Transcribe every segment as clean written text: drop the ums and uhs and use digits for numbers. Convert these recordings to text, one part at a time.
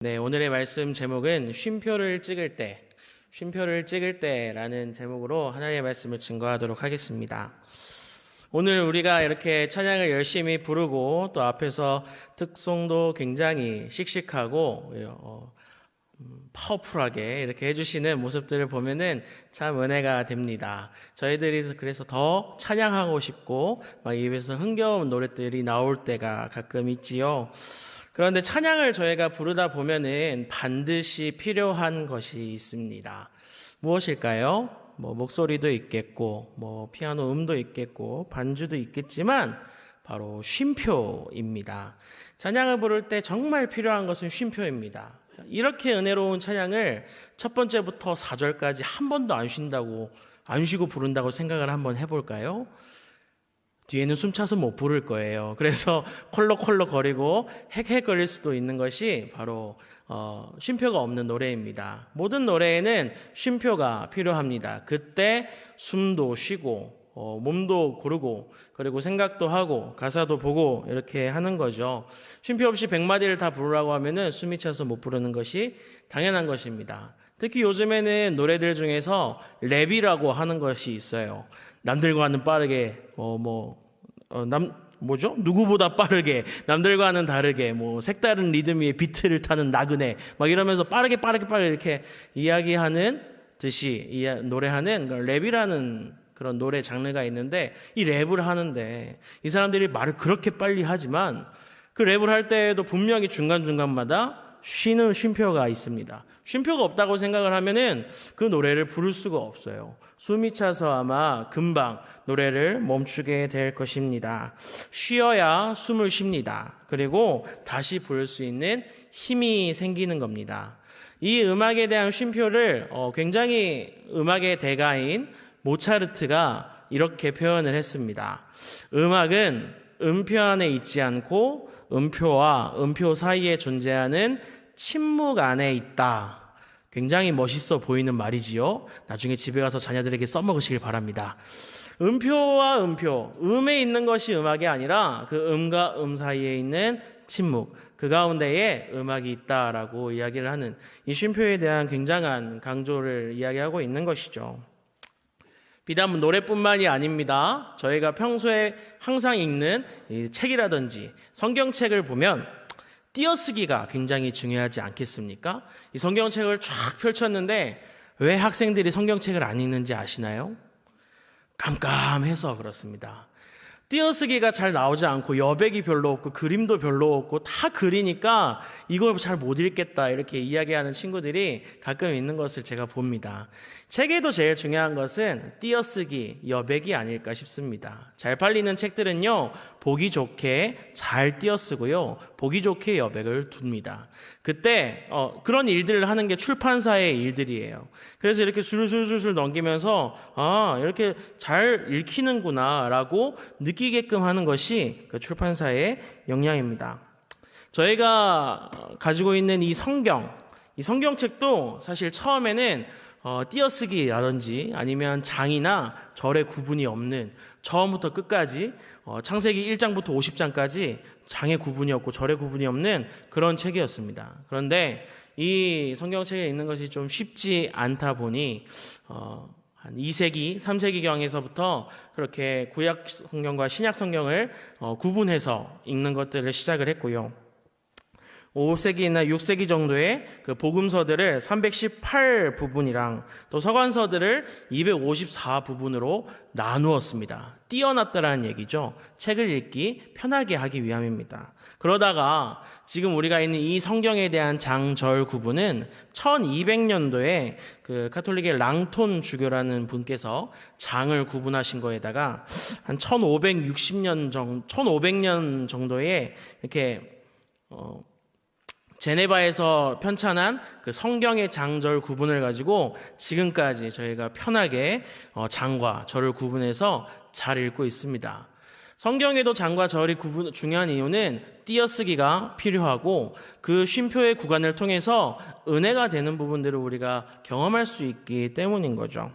네, 오늘의 말씀 제목은 쉼표를 찍을 때라는 제목으로 하나님의 말씀을 증거하도록 하겠습니다. 오늘 우리가 이렇게 찬양을 열심히 부르고 또 앞에서 특송도 굉장히 씩씩하고 파워풀하게 이렇게 해주시는 모습들을 보면은 참 은혜가 됩니다. 저희들이 그래서 더 찬양하고 싶고 막 입에서 흥겨운 노래들이 나올 때가 가끔 있지요. 그런데 찬양을 저희가 부르다 보면은 반드시 필요한 것이 있습니다. 무엇일까요? 목소리도 있겠고, 피아노 음도 있겠고, 반주도 있겠지만, 바로 쉼표입니다. 찬양을 부를 때 정말 필요한 것은 쉼표입니다. 이렇게 은혜로운 찬양을 첫 번째부터 4절까지 한 번도 안 쉬고 부른다고 생각을 한번 해볼까요? 뒤에는 숨차서 못 부를 거예요. 그래서 콜록콜록 거리고 헥헥거릴 수도 있는 것이 바로 쉼표가 없는 노래입니다. 모든 노래에는 쉼표가 필요합니다. 그때 숨도 쉬고 몸도 고르고 그리고 생각도 하고 가사도 보고 이렇게 하는 거죠. 쉼표 없이 100마디를 다 부르라고 하면은 숨이 차서 못 부르는 것이 당연한 것입니다. 특히 요즘에는 노래들 중에서 랩이라고 하는 것이 있어요. 남들과는 빠르게 누구보다 빠르게 남들과는 다르게 색다른 리듬 위에 비트를 타는 나그네 막 이러면서 빠르게 이렇게 이야기하는 듯이 노래하는 랩이라는 그런 노래 장르가 있는데, 이 랩을 하는데 이 사람들이 말을 그렇게 빨리 하지만 그 랩을 할 때에도 분명히 중간중간마다 쉬는 쉼표가 있습니다. 쉼표가 없다고 생각을 하면은 그 노래를 부를 수가 없어요. 숨이 차서 아마 금방 노래를 멈추게 될 것입니다. 쉬어야 숨을 쉽니다. 그리고 다시 부를 수 있는 힘이 생기는 겁니다. 이 음악에 대한 쉼표를 굉장히 음악의 대가인 모차르트가 이렇게 표현을 했습니다. 음악은 음표 안에 있지 않고 음표와 음표 사이에 존재하는 침묵 안에 있다. 굉장히 멋있어 보이는 말이지요. 나중에 집에 가서 자녀들에게 써먹으시길 바랍니다. 음표와 음표, 음에 있는 것이 음악이 아니라 그 음과 음 사이에 있는 침묵, 그 가운데에 음악이 있다라고 이야기를 하는 이 쉼표에 대한 굉장한 강조를 이야기하고 있는 것이죠. 비단 노래뿐만이 아닙니다. 저희가 평소에 항상 읽는 이 책이라든지 성경책을 보면 띄어쓰기가 굉장히 중요하지 않겠습니까? 이 성경책을 쫙 펼쳤는데 왜 학생들이 성경책을 안 읽는지 아시나요? 깜깜해서 그렇습니다. 띄어쓰기가 잘 나오지 않고 여백이 별로 없고 그림도 별로 없고 다 그리니까 이걸 잘 못 읽겠다 이렇게 이야기하는 친구들이 가끔 있는 것을 제가 봅니다. 책에도 제일 중요한 것은 띄어쓰기, 여백이 아닐까 싶습니다. 잘 팔리는 책들은요, 보기 좋게 잘 띄어쓰고요, 보기 좋게 여백을 둡니다. 그때 그런 일들을 하는 게 출판사의 일들이에요. 그래서 이렇게 술술술술 넘기면서 이렇게 잘 읽히는구나 라고 느끼게끔 하는 것이 그 출판사의 역량입니다. 저희가 가지고 있는 이 성경책도 사실 처음에는 띄어쓰기라든지 아니면 장이나 절의 구분이 없는, 처음부터 끝까지 창세기 1장부터 50장까지 장의 구분이 없고 절의 구분이 없는 그런 책이었습니다. 그런데 이 성경책에 있는 것이 좀 쉽지 않다 보니 한 2세기, 3세기경에서부터 그렇게 구약 성경과 신약 성경을 구분해서 읽는 것들을 시작을 했고요. 5세기나 6세기 정도의 그 복음서들을 318 부분이랑 또 서간서들을 254 부분으로 나누었습니다. 띄어놨다라는 얘기죠. 책을 읽기 편하게 하기 위함입니다. 그러다가 지금 우리가 있는 이 성경에 대한 장절 구분은 1200년도에 그 카톨릭의 랑톤 주교라는 분께서 장을 구분하신 거에다가 한 1500년 정도에 이렇게 제네바에서 편찬한 그 성경의 장절 구분을 가지고 지금까지 저희가 편하게 장과 절을 구분해서 잘 읽고 있습니다. 성경에도 장과 절이 중요한 이유는 띄어쓰기가 필요하고 그 쉼표의 구간을 통해서 은혜가 되는 부분들을 우리가 경험할 수 있기 때문인 거죠.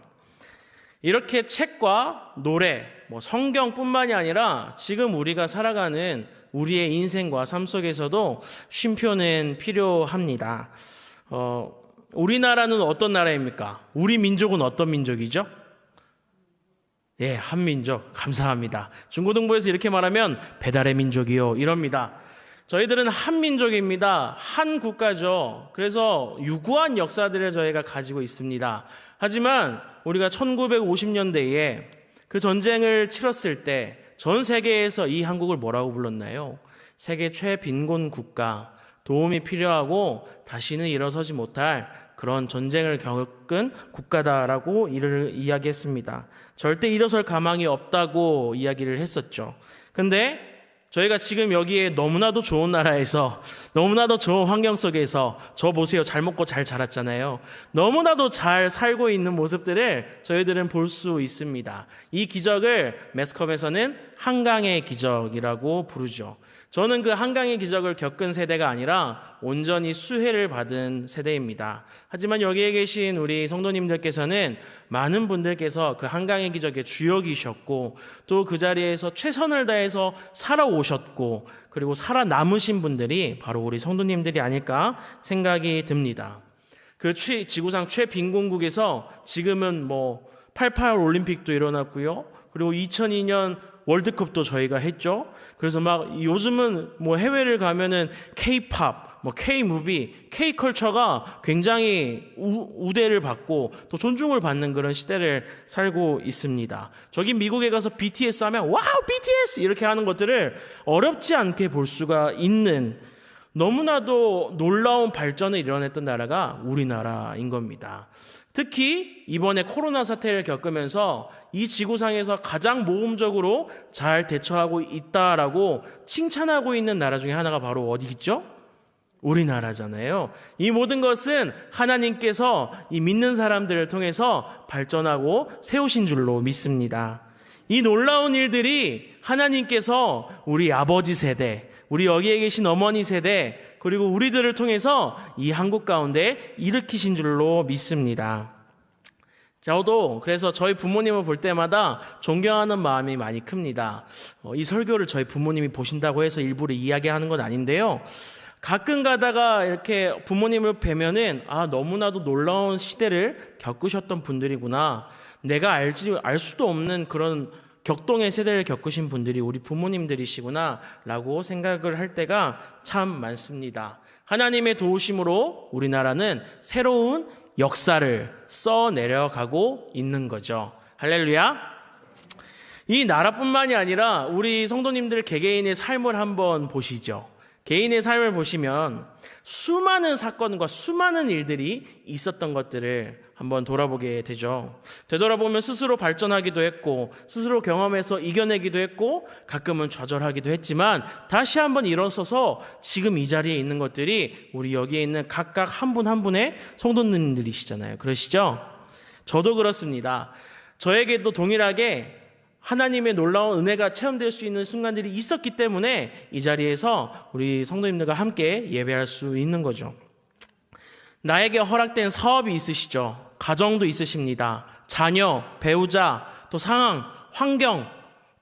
이렇게 책과 노래, 성경뿐만이 아니라 지금 우리가 살아가는 우리의 인생과 삶 속에서도 쉼표는 필요합니다. 우리나라는 어떤 나라입니까? 우리 민족은 어떤 민족이죠? 예, 한민족. 감사합니다. 중고등부에서 이렇게 말하면 배달의 민족이요 이럽니다. 저희들은 한민족입니다. 한 국가죠. 그래서 유구한 역사들을 저희가 가지고 있습니다. 하지만 우리가 1950년대에 그 전쟁을 치렀을 때 전 세계에서 이 한국을 뭐라고 불렀나요? 세계 최빈곤 국가, 도움이 필요하고 다시는 일어서지 못할 그런 전쟁을 겪은 국가다라고 이를 이야기했습니다. 절대 일어설 가망이 없다고 이야기를 했었죠. 근데 저희가 지금 여기에 너무나도 좋은 나라에서 너무나도 좋은 환경 속에서 저 보세요. 잘 먹고 잘 자랐잖아요. 너무나도 잘 살고 있는 모습들을 저희들은 볼 수 있습니다. 이 기적을 매스컴에서는 한강의 기적이라고 부르죠. 저는 그 한강의 기적을 겪은 세대가 아니라 온전히 수혜를 받은 세대입니다. 하지만 여기에 계신 우리 성도님들께서는 많은 분들께서 그 한강의 기적의 주역이셨고 또 그 자리에서 최선을 다해서 살아오셨고 그리고 살아남으신 분들이 바로 우리 성도님들이 아닐까 생각이 듭니다. 그 지구상 최빈곤국에서 지금은 88 올림픽도 일어났고요. 그리고 2002년 월드컵도 저희가 했죠. 그래서 요즘은 해외를 가면은 K-팝, K-무비, K-컬처가 굉장히 우대를 받고 또 존중을 받는 그런 시대를 살고 있습니다. 저기 미국에 가서 BTS 하면 와우 BTS 이렇게 하는 것들을 어렵지 않게 볼 수가 있는 너무나도 놀라운 발전을 이뤄냈던 나라가 우리나라인 겁니다. 특히 이번에 코로나 사태를 겪으면서 이 지구상에서 가장 모험적으로 잘 대처하고 있다라고 칭찬하고 있는 나라 중에 하나가 바로 어디겠죠? 우리나라잖아요. 이 모든 것은 하나님께서 이 믿는 사람들을 통해서 발전하고 세우신 줄로 믿습니다. 이 놀라운 일들이 하나님께서 우리 아버지 세대, 우리 여기에 계신 어머니 세대, 그리고 우리들을 통해서 이 한국 가운데 일으키신 줄로 믿습니다. 저도 그래서 저희 부모님을 볼 때마다 존경하는 마음이 많이 큽니다. 이 설교를 저희 부모님이 보신다고 해서 일부러 이야기하는 건 아닌데요. 가끔 가다가 이렇게 부모님을 뵈면은 너무나도 놀라운 시대를 겪으셨던 분들이구나. 내가 알 수도 없는 그런 격동의 세대를 겪으신 분들이 우리 부모님들이시구나 라고 생각을 할 때가 참 많습니다. 하나님의 도우심으로 우리나라는 새로운 역사를 써내려가고 있는 거죠. 할렐루야. 이 나라뿐만이 아니라 우리 성도님들 개개인의 삶을 한번 보시죠. 개인의 삶을 보시면 수많은 사건과 수많은 일들이 있었던 것들을 한번 돌아보게 되죠. 되돌아보면 스스로 발전하기도 했고 스스로 경험해서 이겨내기도 했고 가끔은 좌절하기도 했지만 다시 한번 일어서서 지금 이 자리에 있는 것들이 우리 여기에 있는 각각 한 분 한 분의 성도님들이시잖아요. 그러시죠? 저도 그렇습니다. 저에게도 동일하게 하나님의 놀라운 은혜가 체험될 수 있는 순간들이 있었기 때문에 이 자리에서 우리 성도님들과 함께 예배할 수 있는 거죠. 나에게 허락된 사업이 있으시죠? 가정도 있으십니다. 자녀, 배우자, 또 상황, 환경,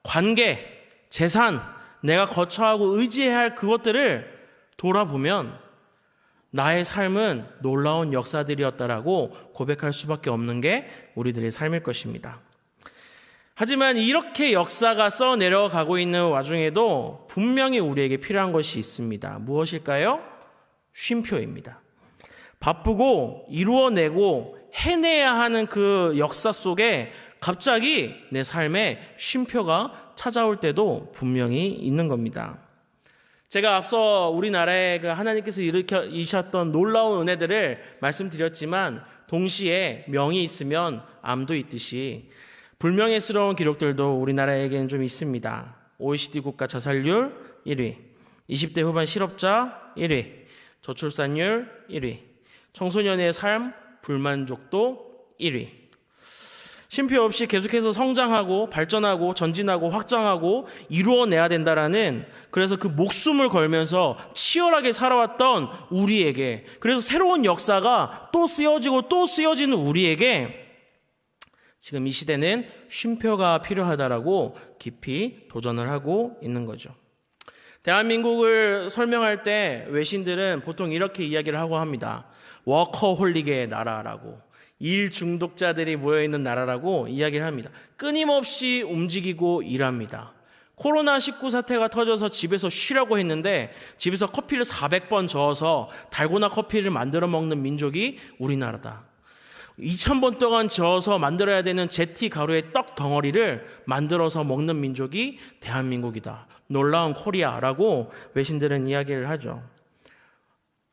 관계, 재산, 내가 거처하고 의지해야 할 그것들을 돌아보면 나의 삶은 놀라운 역사들이었다라고 고백할 수밖에 없는 게 우리들의 삶일 것입니다. 하지만 이렇게 역사가 써내려가고 있는 와중에도 분명히 우리에게 필요한 것이 있습니다. 무엇일까요? 쉼표입니다. 바쁘고 이루어내고 해내야 하는 그 역사 속에 갑자기 내 삶에 쉼표가 찾아올 때도 분명히 있는 겁니다. 제가 앞서 우리나라에 하나님께서 일으키셨던 놀라운 은혜들을 말씀드렸지만 동시에 명이 있으면 암도 있듯이 불명예스러운 기록들도 우리나라에게는 좀 있습니다. OECD 국가 자살률 1위, 20대 후반 실업자 1위, 저출산율 1위, 청소년의 삶 불만족도 1위. 쉼표 없이 계속해서 성장하고 발전하고 전진하고 확장하고 이루어내야 된다라는 그래서 그 목숨을 걸면서 치열하게 살아왔던 우리에게 그래서 새로운 역사가 또 쓰여지고 또 쓰여지는 우리에게 지금 이 시대는 쉼표가 필요하다라고 깊이 도전을 하고 있는 거죠. 대한민국을 설명할 때 외신들은 보통 이렇게 이야기를 하고 합니다. 워커홀릭의 나라라고, 일 중독자들이 모여있는 나라라고 이야기를 합니다. 끊임없이 움직이고 일합니다. 코로나19 사태가 터져서 집에서 쉬라고 했는데 집에서 커피를 400번 저어서 달고나 커피를 만들어 먹는 민족이 우리나라다. 2000번 동안 저어서 만들어야 되는 제티 가루의 떡 덩어리를 만들어서 먹는 민족이 대한민국이다. 놀라운 코리아라고 외신들은 이야기를 하죠.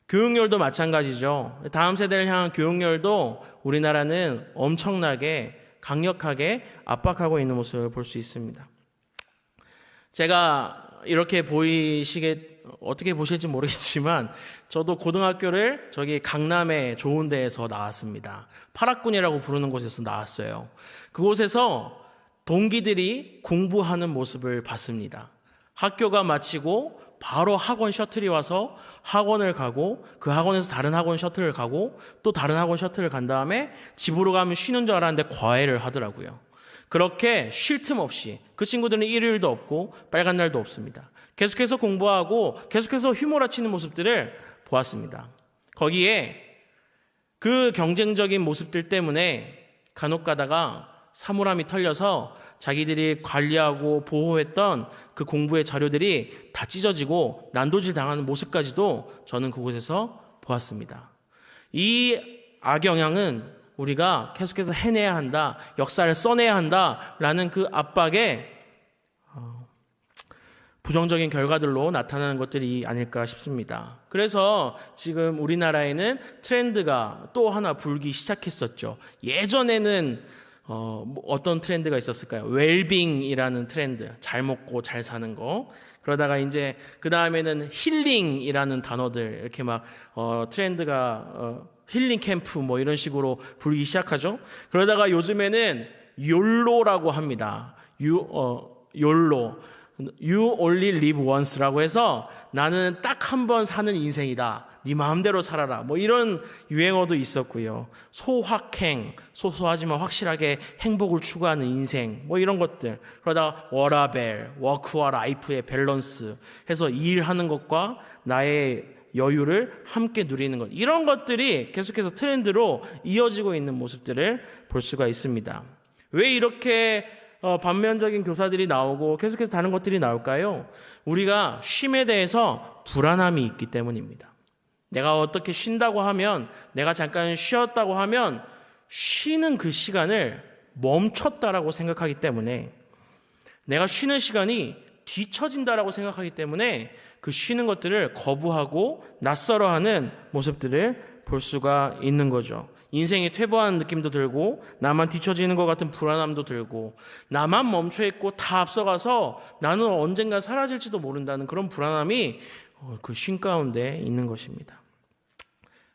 교육열도 마찬가지죠. 다음 세대를 향한 교육열도 우리나라는 엄청나게 강력하게 압박하고 있는 모습을 볼 수 있습니다. 제가 이렇게 어떻게 보실지 모르겠지만 저도 고등학교를 저기 강남의 좋은 데에서 나왔습니다. 파락군이라고 부르는 곳에서 나왔어요. 그곳에서 동기들이 공부하는 모습을 봤습니다. 학교가 마치고 바로 학원 셔틀이 와서 학원을 가고 그 학원에서 다른 학원 셔틀을 가고 또 다른 학원 셔틀을 간 다음에 집으로 가면 쉬는 줄 알았는데 과외를 하더라고요. 그렇게 쉴 틈 없이 그 친구들은 일요일도 없고 빨간 날도 없습니다. 계속해서 공부하고 계속해서 휘몰아치는 모습들을 보았습니다. 거기에 그 경쟁적인 모습들 때문에 간혹 가다가 사물함이 털려서 자기들이 관리하고 보호했던 그 공부의 자료들이 다 찢어지고 난도질 당하는 모습까지도 저는 그곳에서 보았습니다. 이 악영향은 우리가 계속해서 해내야 한다, 역사를 써내야 한다라는 그 압박에 부정적인 결과들로 나타나는 것들이 아닐까 싶습니다. 그래서 지금 우리나라에는 트렌드가 또 하나 불기 시작했었죠. 예전에는 어떤 트렌드가 있었을까요? 웰빙이라는 트렌드, 잘 먹고 잘 사는 거. 그러다가 이제 그 다음에는 힐링이라는 단어들 이렇게 막 트렌드가 힐링 캠프 뭐 이런 식으로 불기 시작하죠. 그러다가 요즘에는 욜로라고 합니다. 욜로. You only live once라고 해서 나는 딱 한 번 사는 인생이다. 네 마음대로 살아라. 뭐 이런 유행어도 있었고요. 소확행, 소소하지만 확실하게 행복을 추구하는 인생. 뭐 이런 것들. 그러다가 워라벨, 워크와 라이프의 밸런스 해서 일하는 것과 나의 여유를 함께 누리는 것. 이런 것들이 계속해서 트렌드로 이어지고 있는 모습들을 볼 수가 있습니다. 왜 이렇게 반면적인 교사들이 나오고 계속해서 다른 것들이 나올까요? 우리가 쉼에 대해서 불안함이 있기 때문입니다. 내가 어떻게 쉰다고 하면, 내가 잠깐 쉬었다고 하면 쉬는 그 시간을 멈췄다라고 생각하기 때문에, 내가 쉬는 시간이 뒤처진다라고 생각하기 때문에 그 쉬는 것들을 거부하고 낯설어하는 모습들을 볼 수가 있는 거죠. 인생이 퇴보하는 느낌도 들고 나만 뒤처지는 것 같은 불안함도 들고 나만 멈춰있고 다 앞서가서 나는 언젠가 사라질지도 모른다는 그런 불안함이 그 쉼 가운데 있는 것입니다.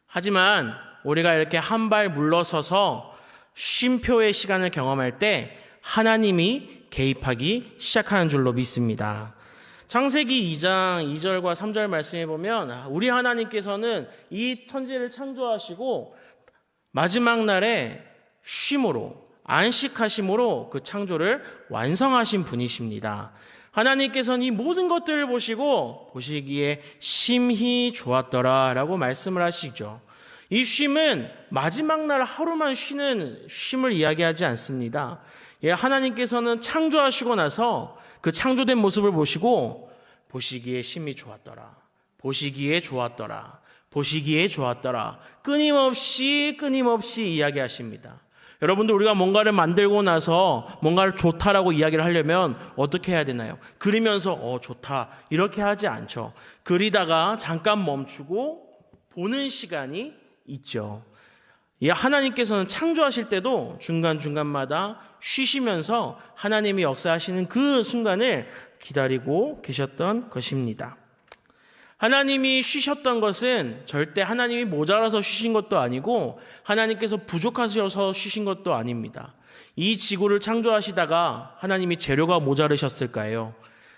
하지만 우리가 이렇게 한 발 물러서서 쉼표의 시간을 경험할 때 하나님이 개입하기 시작하는 줄로 믿습니다. 창세기 2장 2절과 3절 말씀해 보면 우리 하나님께서는 이 천지를 창조하시고 마지막 날에 쉼으로 안식하심으로 그 창조를 완성하신 분이십니다. 하나님께서는 이 모든 것들을 보시기에 심히 좋았더라 라고 말씀을 하시죠. 이 쉼은 마지막 날 하루만 쉬는 쉼을 이야기하지 않습니다. 하나님께서는 창조하시고 나서 그 창조된 모습을 보시기에 심히 좋았더라. 보시기에 좋았더라. 보시기에 좋았더라. 끊임없이 이야기하십니다. 여러분들 우리가 뭔가를 만들고 나서 뭔가를 좋다라고 이야기를 하려면 어떻게 해야 되나요? 그리면서 좋다 이렇게 하지 않죠. 그리다가 잠깐 멈추고 보는 시간이 있죠. 하나님께서는 창조하실 때도 중간중간마다 쉬시면서 하나님이 역사하시는 그 순간을 기다리고 계셨던 것입니다. 하나님이 쉬셨던 것은 절대 하나님이 모자라서 쉬신 것도 아니고 하나님께서 부족하셔서 쉬신 것도 아닙니다. 이 지구를 창조하시다가 하나님이 재료가 모자르셨을까요?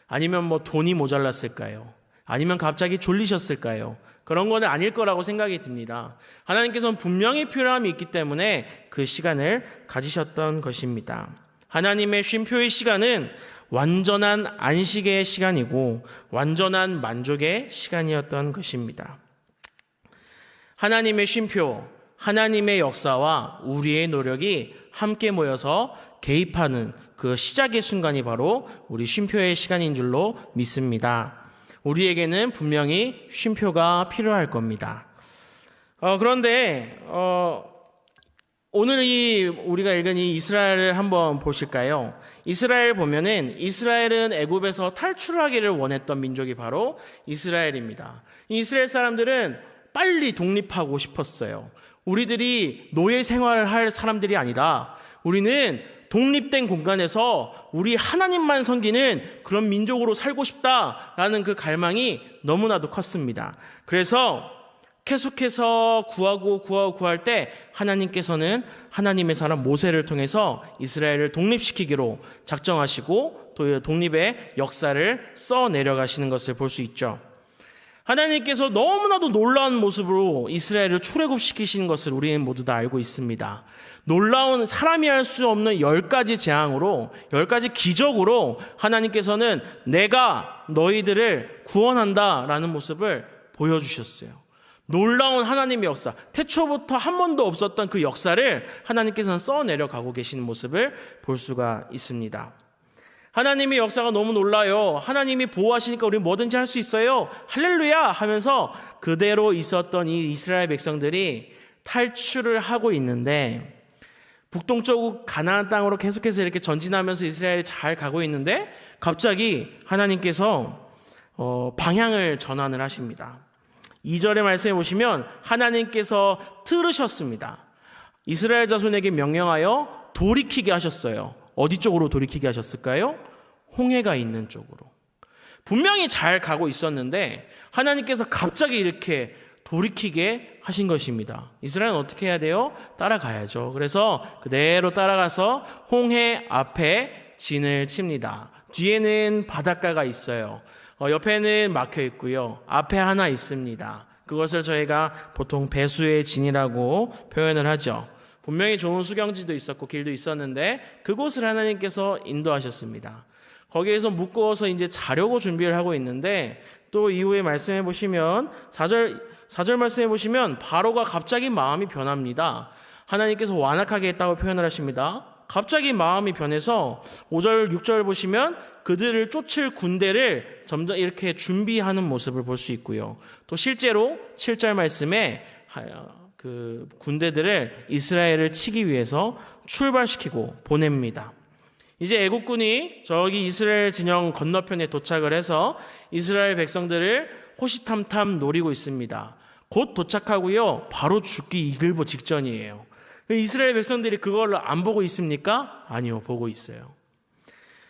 아니면 돈이 모자랐을까요? 아니면 갑자기 졸리셨을까요? 그런 건 아닐 거라고 생각이 듭니다. 하나님께서는 분명히 필요함이 있기 때문에 그 시간을 가지셨던 것입니다. 하나님의 쉼표의 시간은 완전한 안식의 시간이고 완전한 만족의 시간이었던 것입니다. 하나님의 쉼표, 하나님의 역사와 우리의 노력이 함께 모여서 개입하는 그 시작의 순간이 바로 우리 쉼표의 시간인 줄로 믿습니다. 우리에게는 분명히 쉼표가 필요할 겁니다. 그런데 오늘 우리가 읽은 이 이스라엘을 한번 보실까요? 이스라엘 보면은 이스라엘은 애굽에서 탈출하기를 원했던 민족이 바로 이스라엘입니다. 이 이스라엘 사람들은 빨리 독립하고 싶었어요. 우리들이 노예 생활을 할 사람들이 아니다. 우리는 독립된 공간에서 우리 하나님만 섬기는 그런 민족으로 살고 싶다라는 그 갈망이 너무나도 컸습니다. 그래서 계속해서 구할 때 하나님께서는 하나님의 사람 모세를 통해서 이스라엘을 독립시키기로 작정하시고 또 독립의 역사를 써내려가시는 것을 볼 수 있죠. 하나님께서 너무나도 놀라운 모습으로 이스라엘을 출애굽시키시는 것을 우리는 모두 다 알고 있습니다. 놀라운 사람이 할 수 없는 10가지 재앙으로 10가지 기적으로 하나님께서는 내가 너희들을 구원한다라는 모습을 보여주셨어요. 놀라운 하나님의 역사, 태초부터 한 번도 없었던 그 역사를 하나님께서는 써내려가고 계시는 모습을 볼 수가 있습니다. 하나님의 역사가 너무 놀라요. 하나님이 보호하시니까 우리 뭐든지 할 수 있어요. 할렐루야 하면서 그대로 있었던 이 이스라엘 백성들이 탈출을 하고 있는데 북동쪽 가나안 땅으로 계속해서 이렇게 전진하면서 이스라엘이 잘 가고 있는데 갑자기 하나님께서 방향을 전환을 하십니다. 2절의 말씀에 보시면 하나님께서 들으셨습니다. 이스라엘 자손에게 명령하여 돌이키게 하셨어요. 어디 쪽으로 돌이키게 하셨을까요? 홍해가 있는 쪽으로. 분명히 잘 가고 있었는데 하나님께서 갑자기 이렇게 돌이키게 하신 것입니다. 이스라엘은 어떻게 해야 돼요? 따라가야죠. 그래서 그대로 따라가서 홍해 앞에 진을 칩니다. 뒤에는 바닷가가 있어요. 옆에는 막혀 있고요. 앞에 하나 있습니다. 그것을 저희가 보통 배수의 진이라고 표현을 하죠. 분명히 좋은 수경지도 있었고 길도 있었는데 그곳을 하나님께서 인도하셨습니다. 거기에서 묶어서 이제 자려고 준비를 하고 있는데 또 이후에 말씀해 보시면 4절 말씀해 보시면 바로가 갑자기 마음이 변합니다. 하나님께서 완악하게 했다고 표현을 하십니다. 갑자기 마음이 변해서 5절, 6절 보시면 그들을 쫓을 군대를 점점 이렇게 준비하는 모습을 볼 수 있고요. 또 실제로 7절 말씀에 그 군대들을 이스라엘을 치기 위해서 출발시키고 보냅니다. 이제 애국군이 저기 이스라엘 진영 건너편에 도착을 해서 이스라엘 백성들을 호시탐탐 노리고 있습니다. 곧 도착하고요. 바로 죽기 일보 직전이에요. 이스라엘 백성들이 그걸 안 보고 있습니까? 아니요, 보고 있어요.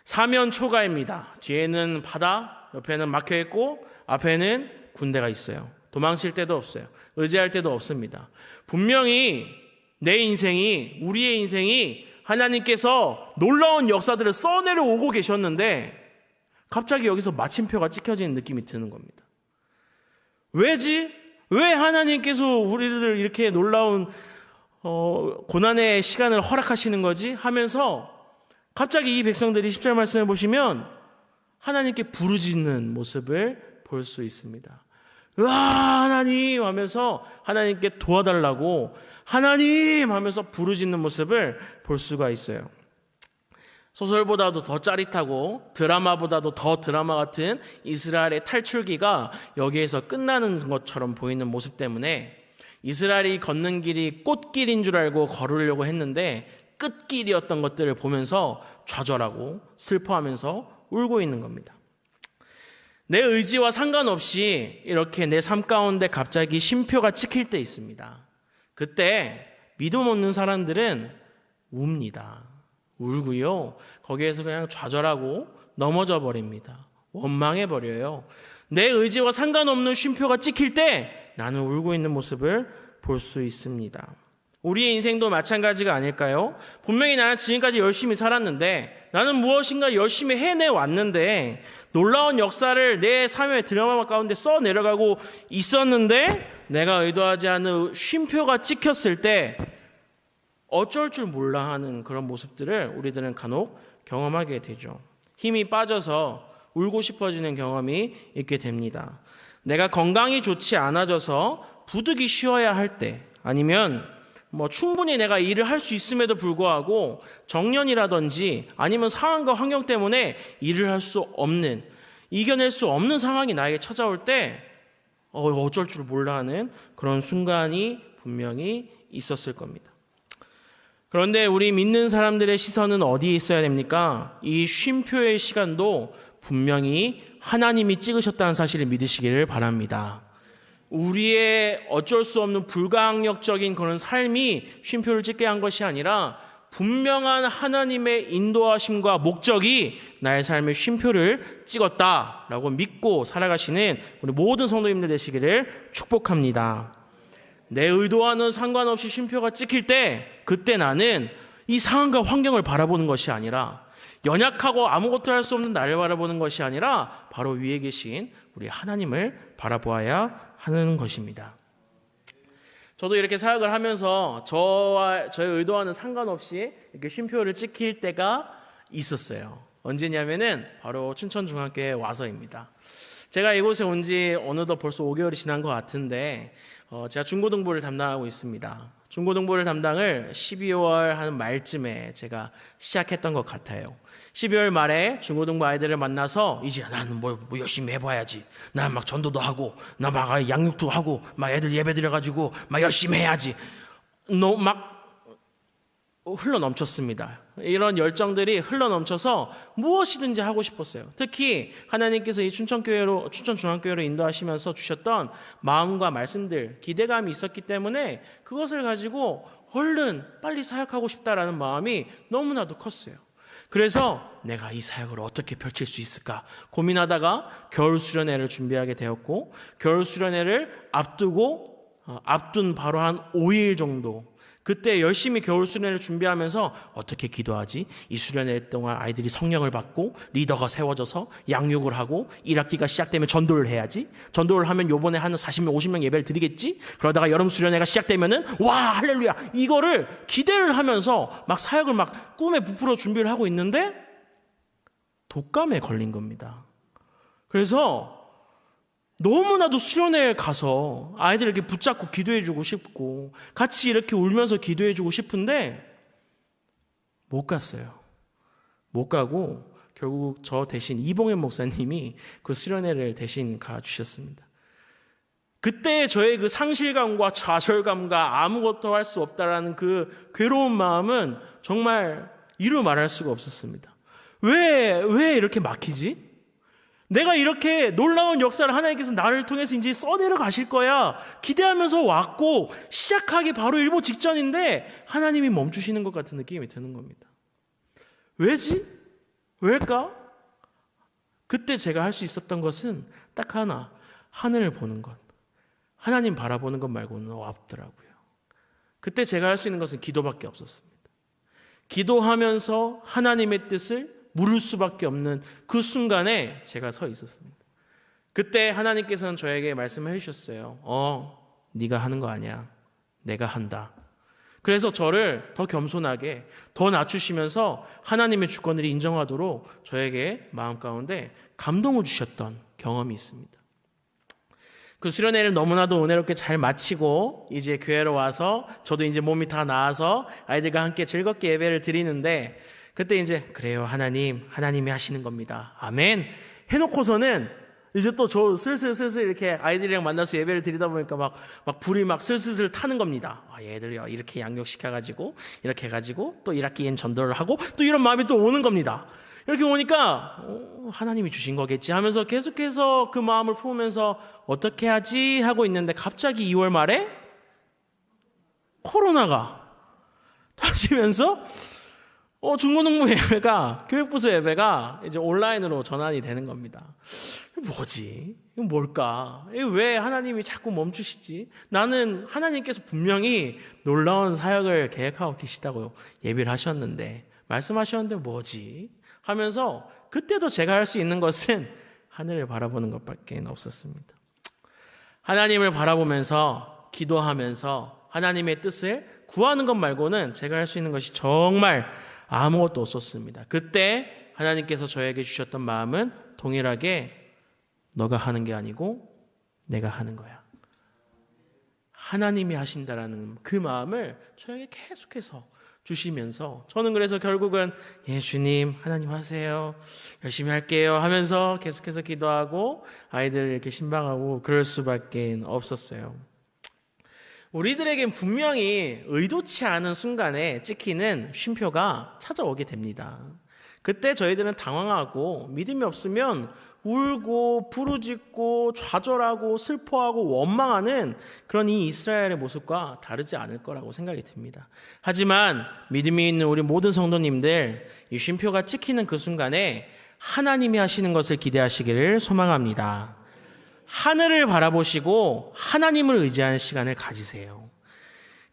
사면 초가입니다. 뒤에는 바다, 옆에는 막혀 있고 앞에는 군대가 있어요. 도망칠 데도 없어요. 의지할 데도 없습니다. 분명히 내 인생이, 우리의 인생이 하나님께서 놀라운 역사들을 써내려오고 계셨는데 갑자기 여기서 마침표가 찍혀지는 느낌이 드는 겁니다. 왜지? 왜 하나님께서 우리를 이렇게 놀라운 고난의 시간을 허락하시는 거지? 하면서 갑자기 이 백성들이 10절 말씀을 보시면 하나님께 부르짖는 모습을 볼 수 있습니다. 으아 하나님 하면서 하나님께 도와달라고 하나님 하면서 부르짖는 모습을 볼 수가 있어요. 소설보다도 더 짜릿하고 드라마보다도 더 드라마 같은 이스라엘의 탈출기가 여기에서 끝나는 것처럼 보이는 모습 때문에 이스라엘이 걷는 길이 꽃길인 줄 알고 걸으려고 했는데 끝길이었던 것들을 보면서 좌절하고 슬퍼하면서 울고 있는 겁니다. 내 의지와 상관없이 이렇게 내 삶 가운데 갑자기 쉼표가 찍힐 때 있습니다. 그때 믿음 없는 사람들은 웁니다. 울고요. 거기에서 그냥 좌절하고 넘어져 버립니다. 원망해 버려요. 내 의지와 상관없는 쉼표가 찍힐 때 나는 울고 있는 모습을 볼 수 있습니다. 우리의 인생도 마찬가지가 아닐까요? 분명히 나는 지금까지 열심히 살았는데 나는 무엇인가 열심히 해내왔는데 놀라운 역사를 내 삶의 드라마 가운데 써내려가고 있었는데 내가 의도하지 않은 쉼표가 찍혔을 때 어쩔 줄 몰라 하는 그런 모습들을 우리들은 간혹 경험하게 되죠. 힘이 빠져서 울고 싶어지는 경험이 있게 됩니다. 내가 건강이 좋지 않아져서 부득이 쉬어야 할 때, 아니면 충분히 내가 일을 할 수 있음에도 불구하고 정년이라든지 아니면 상황과 환경 때문에 일을 할 수 없는, 이겨낼 수 없는 상황이 나에게 찾아올 때 어쩔 줄 몰라 하는 그런 순간이 분명히 있었을 겁니다. 그런데 우리 믿는 사람들의 시선은 어디에 있어야 됩니까? 이 쉼표의 시간도 분명히 하나님이 찍으셨다는 사실을 믿으시기를 바랍니다. 우리의 어쩔 수 없는 불가항력적인 그런 삶이 쉼표를 찍게 한 것이 아니라 분명한 하나님의 인도하심과 목적이 나의 삶의 쉼표를 찍었다라고 믿고 살아가시는 우리 모든 성도님들 되시기를 축복합니다. 내 의도와는 상관없이 쉼표가 찍힐 때, 그때 나는 이 상황과 환경을 바라보는 것이 아니라, 연약하고 아무것도 할 수 없는 나를 바라보는 것이 아니라 바로 위에 계신 우리 하나님을 바라보아야 하는 것입니다. 저도 이렇게 사역을 하면서 저의 의도와는 상관없이 이렇게 쉼표를 찍힐 때가 있었어요. 언제냐면은 바로 춘천중학교에 와서입니다. 제가 이곳에 온 지 어느덧 벌써 5개월이 지난 것 같은데 제가 중고등부를 담당하고 있습니다. 중고등부를 담당을 12월 한 말쯤에 제가 시작했던 것 같아요. 12월 말에 중고등부 아이들을 만나서 이제 나는 뭐 열심히 해봐야지. 난 막 전도도 하고, 나 막 양육도 하고, 막 애들 예배 드려가지고 막 열심히 해야지. 막 흘러 넘쳤습니다. 이런 열정들이 흘러 넘쳐서 무엇이든지 하고 싶었어요. 특히 하나님께서 이 춘천중앙교회로 인도하시면서 주셨던 마음과 말씀들, 기대감이 있었기 때문에 그것을 가지고 얼른 빨리 사역하고 싶다라는 마음이 너무나도 컸어요. 그래서 내가 이 사역을 어떻게 펼칠 수 있을까 고민하다가 겨울 수련회를 준비하게 되었고, 겨울 수련회를 앞둔 바로 한 5일 정도, 그때 열심히 겨울 수련회를 준비하면서 어떻게 기도하지? 이 수련회 동안 아이들이 성령을 받고 리더가 세워져서 양육을 하고 1학기가 시작되면 전도를 해야지. 전도를 하면 요번에 한 40명 50명 예배를 드리겠지. 그러다가 여름 수련회가 시작되면은 와 할렐루야, 이거를 기대를 하면서 막 사역을 막 꿈에 부풀어 준비를 하고 있는데 독감에 걸린 겁니다. 그래서 너무나도 수련회에 가서 아이들 이렇게 붙잡고 기도해주고 싶고 같이 이렇게 울면서 기도해주고 싶은데 못 갔어요. 못 가고 결국 저 대신 이봉현 목사님이 그 수련회를 대신 가주셨습니다. 그때 저의 그 상실감과 좌절감과 아무것도 할 수 없다라는 그 괴로운 마음은 정말 이루 말할 수가 없었습니다. 왜 이렇게 막히지? 내가 이렇게 놀라운 역사를 하나님께서 나를 통해서 이제 써내려 가실 거야 기대하면서 왔고 시작하기 바로 일보 직전인데 하나님이 멈추시는 것 같은 느낌이 드는 겁니다. 왜지? 왜일까? 그때 제가 할 수 있었던 것은 딱 하나, 하늘을 보는 것, 하나님 바라보는 것 말고는 없더라고요. 그때 제가 할 수 있는 것은 기도밖에 없었습니다. 기도하면서 하나님의 뜻을 물을 수밖에 없는 그 순간에 제가 서 있었습니다. 그때 하나님께서는 저에게 말씀을 해주셨어요. 네가 하는 거 아니야. 내가 한다. 그래서 저를 더 겸손하게 더 낮추시면서 하나님의 주권을 인정하도록 저에게 마음 가운데 감동을 주셨던 경험이 있습니다. 그 수련회를 너무나도 은혜롭게 잘 마치고 이제 교회로 와서 저도 이제 몸이 다 나아서 아이들과 함께 즐겁게 예배를 드리는데 그때 이제 그래요 하나님이 하시는 겁니다. 아멘 해놓고서는 이제 또 저 슬슬 이렇게 아이들이랑 만나서 예배를 드리다 보니까 막 불이 막 슬슬 타는 겁니다. 얘들 이렇게 양육시켜가지고 이렇게 해가지고 또 1학기엔 전도를 하고 또 이런 마음이 또 오는 겁니다. 이렇게 오니까 하나님이 주신 거겠지 하면서 계속해서 그 마음을 품으면서 어떻게 하지 하고 있는데 갑자기 2월 말에 코로나가 터지면서 중고등부 예배가 교육부서 예배가 이제 온라인으로 전환이 되는 겁니다. 뭐지? 이건 뭘까? 왜 하나님이 자꾸 멈추시지? 나는 하나님께서 분명히 놀라운 사역을 계획하고 계시다고 예배를 하셨는데 말씀하셨는데 뭐지? 하면서 그때도 제가 할 수 있는 것은 하늘을 바라보는 것밖에 없었습니다. 하나님을 바라보면서 기도하면서 하나님의 뜻을 구하는 것 말고는 제가 할 수 있는 것이 정말 아무것도 없었습니다. 그때 하나님께서 저에게 주셨던 마음은 동일하게 너가 하는 게 아니고 내가 하는 거야. 하나님이 하신다라는 그 마음을 저에게 계속해서 주시면서 저는 그래서 결국은 주님 하나님 하세요, 열심히 할게요 하면서 계속해서 기도하고 아이들을 이렇게 신방하고 그럴 수밖에 없었어요. 우리들에겐 분명히 의도치 않은 순간에 찍히는 쉼표가 찾아오게 됩니다. 그때 저희들은 당황하고 믿음이 없으면 울고 부르짖고 좌절하고 슬퍼하고 원망하는 그런 이 이스라엘의 모습과 다르지 않을 거라고 생각이 듭니다. 하지만 믿음이 있는 우리 모든 성도님들, 이 쉼표가 찍히는 그 순간에 하나님이 하시는 것을 기대하시기를 소망합니다. 하늘을 바라보시고 하나님을 의지하는 시간을 가지세요.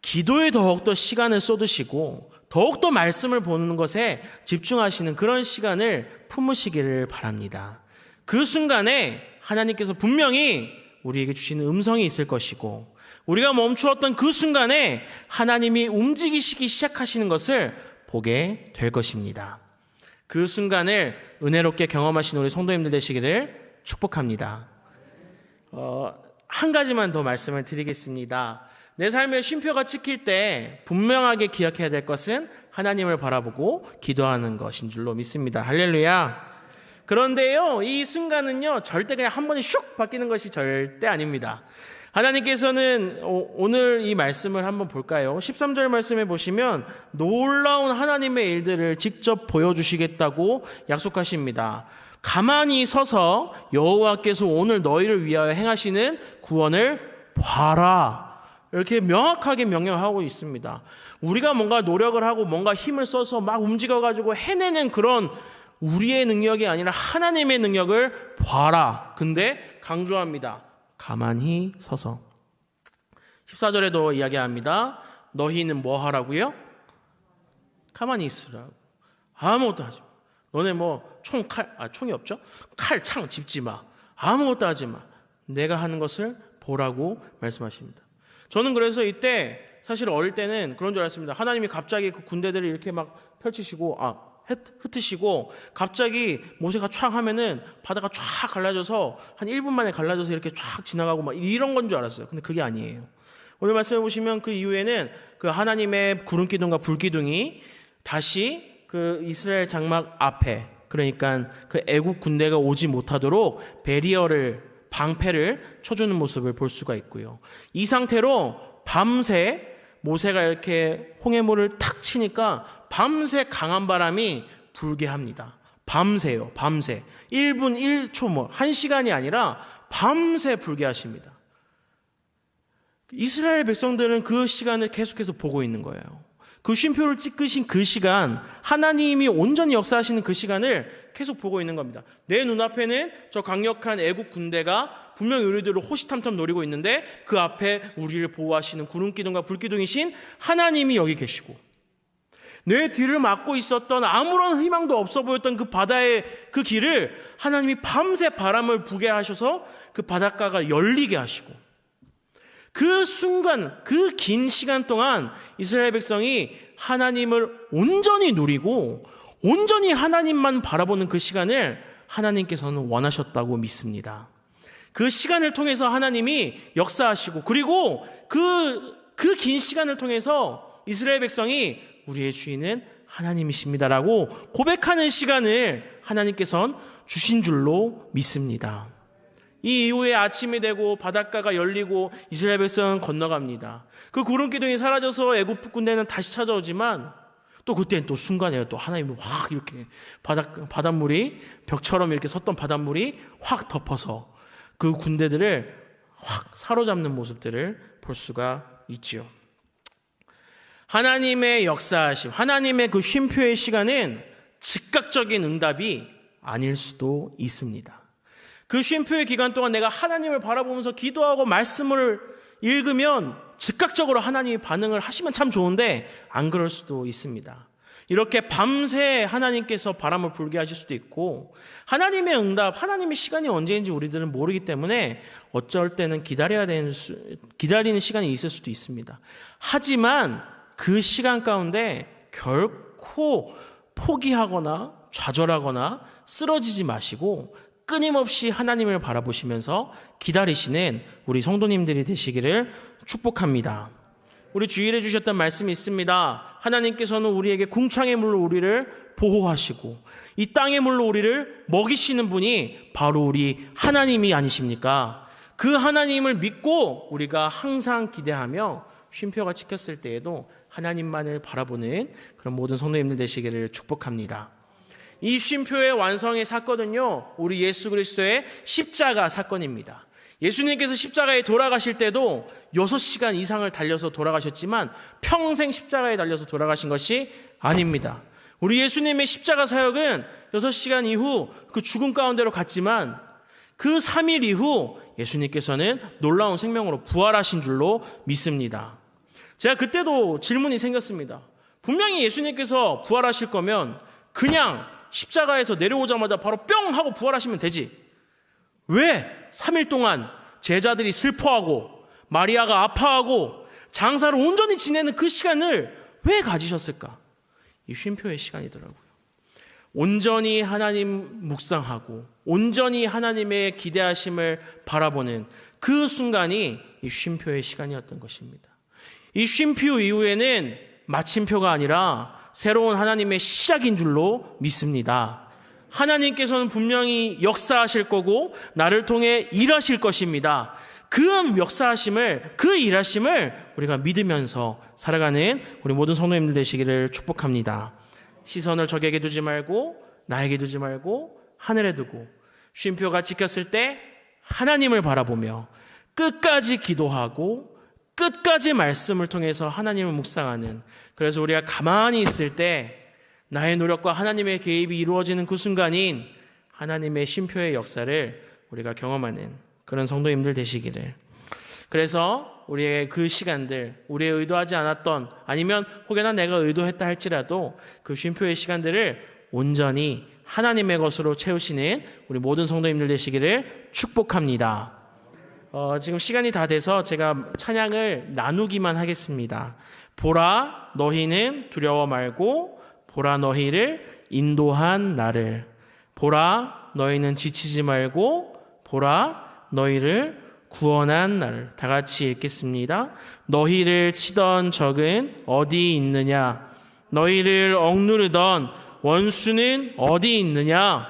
기도에 더욱더 시간을 쏟으시고 더욱더 말씀을 보는 것에 집중하시는 그런 시간을 품으시기를 바랍니다. 그 순간에 하나님께서 분명히 우리에게 주시는 음성이 있을 것이고 우리가 멈추었던 그 순간에 하나님이 움직이시기 시작하시는 것을 보게 될 것입니다. 그 순간을 은혜롭게 경험하신 우리 성도님들 되시기를 축복합니다. 한 가지만 더 말씀을 드리겠습니다. 내 삶의 쉼표가 찍힐 때 분명하게 기억해야 될 것은 하나님을 바라보고 기도하는 것인 줄로 믿습니다. 할렐루야. 그런데요, 이 순간은요 절대 그냥 한 번에 슉 바뀌는 것이 절대 아닙니다. 하나님께서는 오늘 이 말씀을 한번 볼까요? 13절 말씀에 보시면 놀라운 하나님의 일들을 직접 보여주시겠다고 약속하십니다. 가만히 서서 여호와께서 오늘 너희를 위하여 행하시는 구원을 봐라, 이렇게 명확하게 명령하고 있습니다. 우리가 뭔가 노력을 하고 뭔가 힘을 써서 막 움직여가지고 해내는 그런 우리의 능력이 아니라 하나님의 능력을 봐라. 근데 강조합니다. 가만히 서서. 14절에도 이야기합니다. 너희는 뭐 하라고요? 가만히 있으라고. 아무것도 하지 마. 너네 뭐 총이 없죠? 칼, 창 짚지 마. 아무것도 하지 마. 내가 하는 것을 보라고 말씀하십니다. 저는 그래서 이때 사실 어릴 때는 그런 줄 알았습니다. 하나님이 갑자기 그 군대들을 이렇게 막 펼치시고 흩으시고 갑자기 모세가 촥 하면은 바다가 쫙 갈라져서 한 1분 만에 갈라져서 이렇게 쫙 지나가고 막 이런 건 줄 알았어요. 근데 그게 아니에요. 오늘 말씀해 보시면 그 이후에는 그 하나님의 구름 기둥과 불 기둥이 다시 그 이스라엘 장막 앞에, 그러니까 그 애국 군대가 오지 못하도록 방패를 쳐주는 모습을 볼 수가 있고요. 이 상태로 밤새 모세가 이렇게 홍해물을 탁 치니까 밤새 강한 바람이 불게 합니다. 밤새요, 밤새. 1분 1초 1시간이 아니라 밤새 불게 하십니다. 이스라엘 백성들은 그 시간을 계속해서 보고 있는 거예요. 그 쉼표를 찍으신 그 시간, 하나님이 온전히 역사하시는 그 시간을 계속 보고 있는 겁니다. 내 눈앞에는 저 강력한 애국 군대가 분명히 우리들을 호시탐탐 노리고 있는데 그 앞에 우리를 보호하시는 구름기둥과 불기둥이신 하나님이 여기 계시고, 내 뒤를 막고 있었던 아무런 희망도 없어 보였던 그 바다의 그 길을 하나님이 밤새 바람을 부게 하셔서 그 바닷가가 열리게 하시고, 그 순간, 그 긴 시간 동안 이스라엘 백성이 하나님을 온전히 누리고 온전히 하나님만 바라보는 그 시간을 하나님께서는 원하셨다고 믿습니다. 그 시간을 통해서 하나님이 역사하시고, 그리고 그 긴 시간을 통해서 이스라엘 백성이 우리의 주인은 하나님이십니다라고 고백하는 시간을 하나님께서는 주신 줄로 믿습니다. 이 이후에 아침이 되고 바닷가가 열리고 이스라엘 백성은 건너갑니다. 그 구름 기둥이 사라져서 애굽 군대는 다시 찾아오지만 또 그때는 또 순간에 또 하나님이 확 이렇게 바닷물이 벽처럼 이렇게 섰던 바닷물이 확 덮어서 그 군대들을 확 사로잡는 모습들을 볼 수가 있죠. 하나님의 역사하심, 하나님의 그 쉼표의 시간은 즉각적인 응답이 아닐 수도 있습니다. 그 쉼표의 기간 동안 내가 하나님을 바라보면서 기도하고 말씀을 읽으면 즉각적으로 하나님이 반응을 하시면 참 좋은데 안 그럴 수도 있습니다. 이렇게 밤새 하나님께서 바람을 불게 하실 수도 있고, 하나님의 응답, 하나님의 시간이 언제인지 우리들은 모르기 때문에 어쩔 때는 기다리는 시간이 있을 수도 있습니다. 하지만 그 시간 가운데 결코 포기하거나 좌절하거나 쓰러지지 마시고 끊임없이 하나님을 바라보시면서 기다리시는 우리 성도님들이 되시기를 축복합니다. 우리 주일에 주셨던 말씀이 있습니다. 하나님께서는 우리에게 궁창의 물로 우리를 보호하시고 이 땅의 물로 우리를 먹이시는 분이 바로 우리 하나님이 아니십니까? 그 하나님을 믿고 우리가 항상 기대하며 쉼표가 찍혔을 때에도 하나님만을 바라보는 그런 모든 성도님들 되시기를 축복합니다. 이 쉼표의 완성의 사건은요, 우리 예수 그리스도의 십자가 사건입니다. 예수님께서 십자가에 돌아가실 때도 6시간 이상을 달려서 돌아가셨지만 평생 십자가에 달려서 돌아가신 것이 아닙니다. 우리 예수님의 십자가 사역은 6시간 이후 그 죽음 가운데로 갔지만 그 3일 이후 예수님께서는 놀라운 생명으로 부활하신 줄로 믿습니다. 제가 그때도 질문이 생겼습니다. 분명히 예수님께서 부활하실 거면 그냥 십자가에서 내려오자마자 바로 뿅 하고 부활하시면 되지. 왜 3일 동안 제자들이 슬퍼하고 마리아가 아파하고 장사를 온전히 지내는 그 시간을 왜 가지셨을까? 이 쉼표의 시간이더라고요. 온전히 하나님 묵상하고 온전히 하나님의 기대하심을 바라보는 그 순간이 이 쉼표의 시간이었던 것입니다. 이 쉼표 이후에는 마침표가 아니라 새로운 하나님의 시작인 줄로 믿습니다. 하나님께서는 분명히 역사하실 거고 나를 통해 일하실 것입니다. 그 역사하심을, 그 일하심을 우리가 믿으면서 살아가는 우리 모든 성도님들 되시기를 축복합니다. 시선을 적에게 두지 말고 나에게 두지 말고 하늘에 두고 쉼표가 찍혔을 때 하나님을 바라보며 끝까지 기도하고 끝까지 말씀을 통해서 하나님을 묵상하는, 그래서 우리가 가만히 있을 때 나의 노력과 하나님의 개입이 이루어지는 그 순간인 하나님의 쉼표의 역사를 우리가 경험하는 그런 성도님들 되시기를. 그래서 우리의 그 시간들, 우리의 의도하지 않았던, 아니면 혹여나 내가 의도했다 할지라도 그 쉼표의 시간들을 온전히 하나님의 것으로 채우시는 우리 모든 성도님들 되시기를 축복합니다. 지금 시간이 다 돼서 제가 찬양을 나누기만 하겠습니다. 보라 너희는 두려워 말고 보라 너희를 인도한 나를, 보라 너희는 지치지 말고 보라 너희를 구원한 나를. 다 같이 읽겠습니다. 너희를 치던 적은 어디 있느냐? 너희를 억누르던 원수는 어디 있느냐?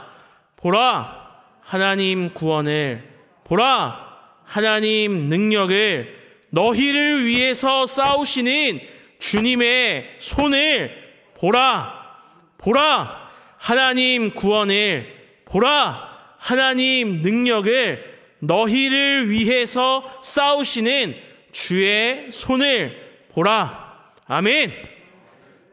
보라 하나님 구원을, 보라 하나님 능력을, 너희를 위해서 싸우시는 주님의 손을 보라. 보라 하나님 구원을, 보라 하나님 능력을, 너희를 위해서 싸우시는 주의 손을 보라. 아멘.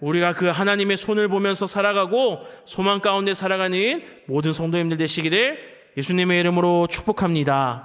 우리가 그 하나님의 손을 보면서 살아가고 소망 가운데 살아가는 모든 성도님들 되시기를 예수님의 이름으로 축복합니다.